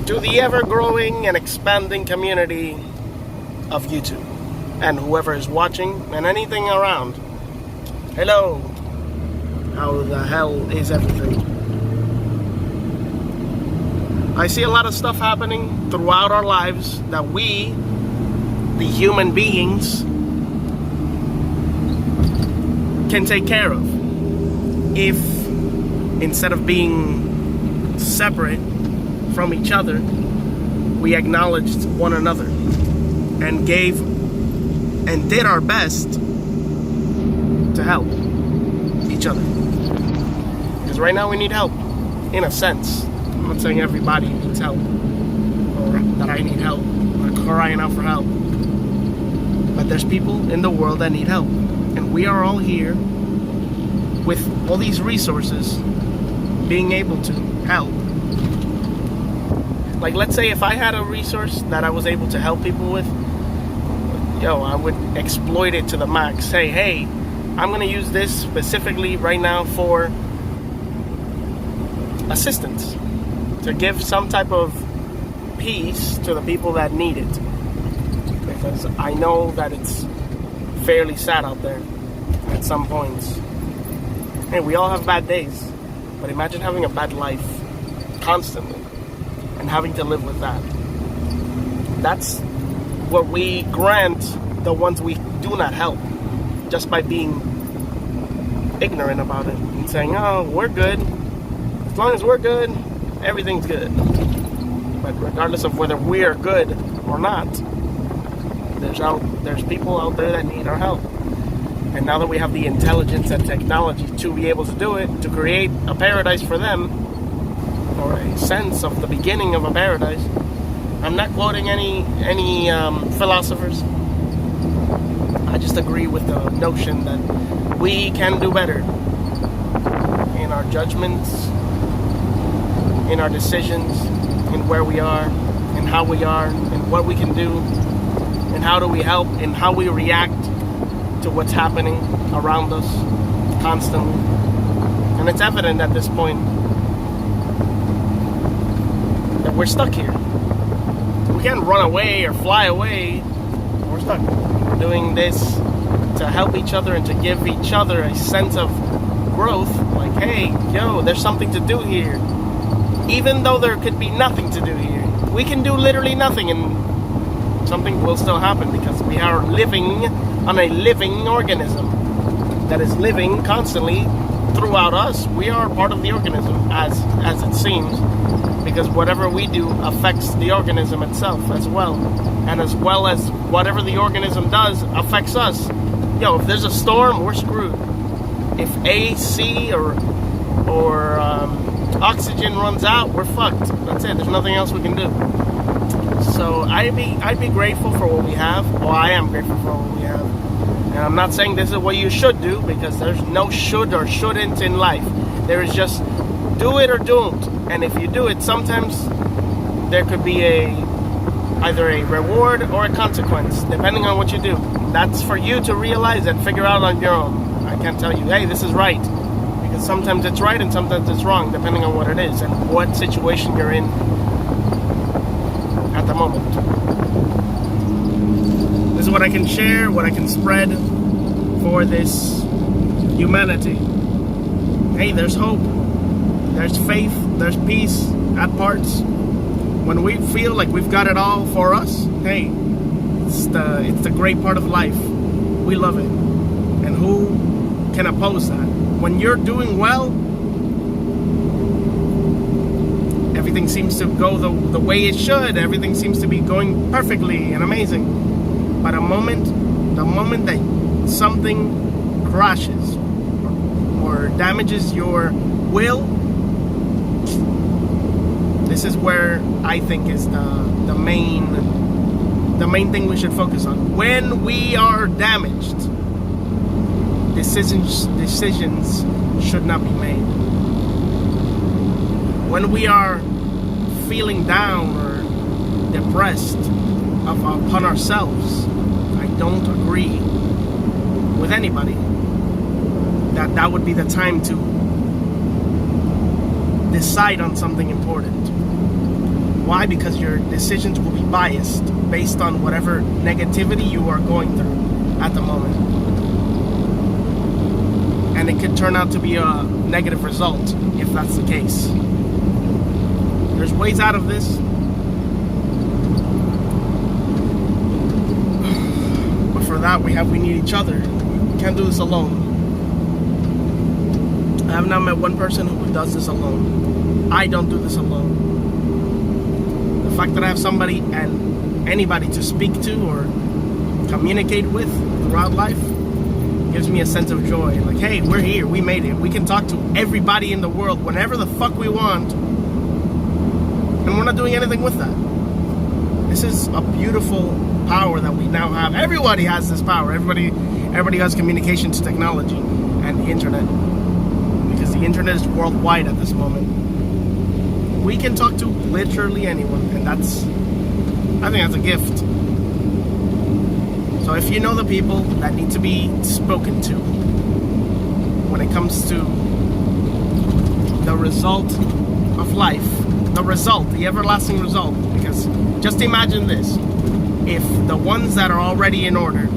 to the ever-growing and expanding community of YouTube and whoever is watching and anything around. Hello. How the hell is everything? I see a lot of stuff happening throughout our lives that we, the human beings, can take care of if, instead of being separate from each other, we acknowledged one another and gave and did our best to help each other. Because right now we need help, in a sense. I'm not saying everybody needs help, or that I need help, or crying out for help. But there's people in the world that need help. And we are all here with all these resources being able to help. Like, let's say if I had a resource that I was able to help people with, I would exploit it to the max. Say, hey, I'm going to use this specifically right now for assistance, to give some type of peace to the people that need it. Because I know that it's fairly sad out there at some points. Hey, we all have bad days, but imagine having a bad life constantly and having to live with that. That's what we grant the ones we do not help, just by being ignorant about it and saying, oh, we're good. As long as we're good, everything's good. But regardless of whether we are good or not, there's people out there that need our help. And now that we have the intelligence and technology to be able to do it, to create a paradise for them, or a sense of the beginning of a paradise. I'm not quoting any philosophers. I just agree with the notion that we can do better in our judgments, in our decisions, in where we are, in how we are, in what we can do, and how do we help, and how we react to what's happening around us constantly. And it's evident at this point that we're stuck here. We can't run away or fly away. We're stuck doing this to help each other and to give each other a sense of growth. Like, hey, there's something to do here. Even though there could be nothing to do here, we can do literally nothing and something will still happen, because we are living on a living organism that is living constantly throughout us. We are part of the organism, as it seems, because whatever we do affects the organism itself as well, and as well as whatever the organism does affects us. If there's a storm, we're screwed. If AC or oxygen runs out, we're fucked. That's it. There's nothing else we can do. So I'd be grateful for what we have. Well, I am grateful for what we have. And I'm not saying this is what you should do, because there's no should or shouldn't in life. There is just do it or don't. And if you do it, sometimes there could be either a reward or a consequence, depending on what you do. That's for you to realize and figure out on your own. I can't tell you, hey, this is right. Because sometimes it's right and sometimes it's wrong, depending on what it is and what situation you're in at the moment. This is what I can share, what I can spread for this humanity. Hey, there's hope, there's faith, there's peace at parts. When we feel like we've got it all for us, hey, it's the great part of life. We love it. And who can oppose that? When you're doing well, everything seems to go the way it should. Everything seems to be going perfectly and amazing. But the moment that something crashes or damages your will, this is where I think is the main thing we should focus on. When we are damaged, decisions should not be made. When we are feeling down or depressed upon ourselves, I don't agree with anybody that would be the time to decide on something important. Why? Because your decisions will be biased based on whatever negativity you are going through at the moment. And it could turn out to be a negative result if that's the case. There's ways out of this. But for that, we need each other. We can't do this alone. I have not met one person who does this alone. I don't do this alone. The fact that I have somebody and anybody to speak to or communicate with throughout life gives me a sense of joy. Like, hey, we're here, we made it. We can talk to everybody in the world whenever the fuck we want. And we're not doing anything with that. This is a beautiful power that we now have. Everybody has this power. Everybody has communications technology and the internet. Because the internet is worldwide at this moment. We can talk to literally anyone, and I think that's a gift. So if you know the people that need to be spoken to when it comes to the result of life, the everlasting result, because just imagine this: if the ones that are already in order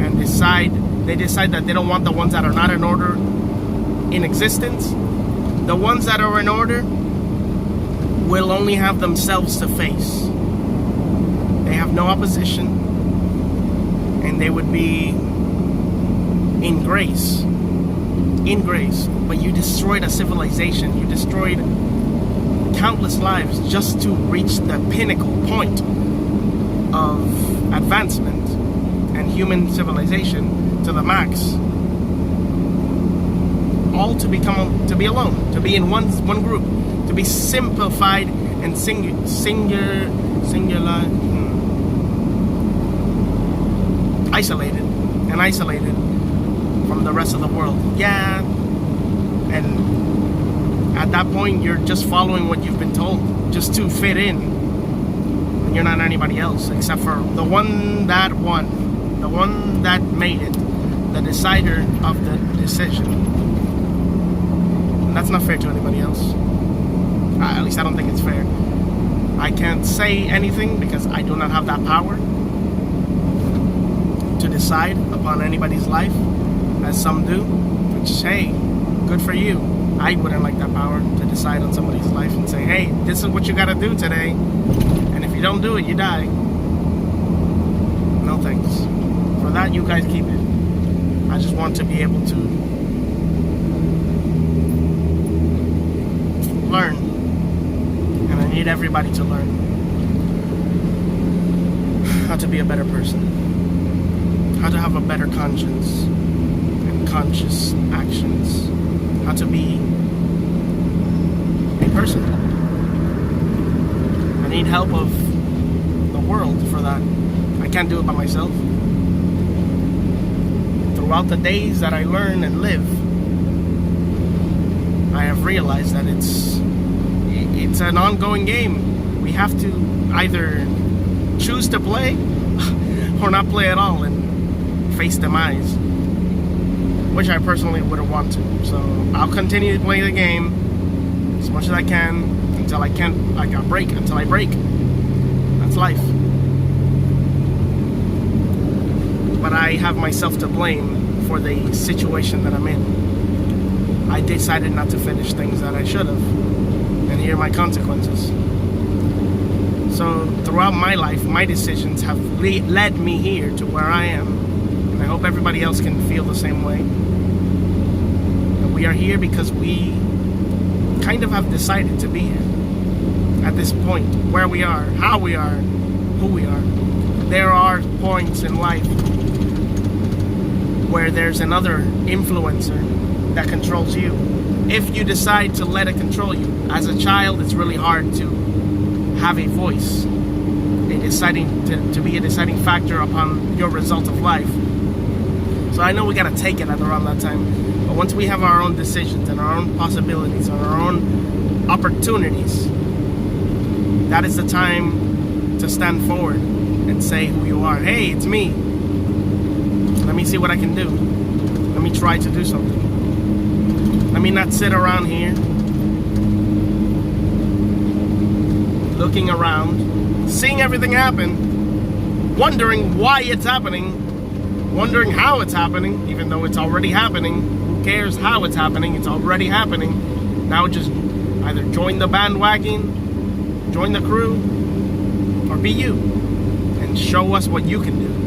and decide that they don't want the ones that are not in order in existence, the ones that are in order will only have themselves to face. They have no opposition, and they would be in grace. But you destroyed a civilization. You destroyed countless lives just to reach the pinnacle point of advancement and human civilization to the max. All to be alone, to be in one group, to be simplified and singular, isolated from the rest of the world. Yeah, and at that point you're just following what you've been told, just to fit in. And you're not anybody else except for the one that won, the one that made it, the decider of the decision. That's not fair to anybody else. At least I don't think it's fair. I can't say anything because I do not have that power to decide upon anybody's life, as some do. Which, hey, good for you. I wouldn't like that power to decide on somebody's life and say, hey, this is what you gotta do today, and if you don't do it, you die. No thanks. For that, you guys keep it. I just want to be able to learn, and I need everybody to learn how to be a better person, how to have a better conscience and conscious actions, how to be a person. I need help of the world for that. I can't do it by myself. Throughout the days that I learn and live, I have realized that it's an ongoing game. We have to either choose to play or not play at all and face demise, which I personally wouldn't want to. So I'll continue to play the game as much as I can until I break. Until I break. That's life. But I have myself to blame for the situation that I'm in. I decided not to finish things that I should have, and here are my consequences. So throughout my life, my decisions have led me here to where I am, and I hope everybody else can feel the same way. And we are here because we kind of have decided to be here at this point, where we are, how we are, who we are. There are points in life where there's another influencer that controls you. If you decide to let it control you. As a child, it's really hard to have a voice, to be a deciding factor upon your result of life. So I know we gotta take it at around that time. But once we have our own decisions and our own possibilities and our own opportunities, that is the time to stand forward and say who you are. Hey, it's me. Let me see what I can do. Let me try to do something. Let me not sit around here looking around, seeing everything happen, wondering why it's happening, wondering how it's happening, even though it's already happening. Who cares how it's happening? It's already happening. Now just either join the bandwagon, join the crew, or be you, and show us what you can do.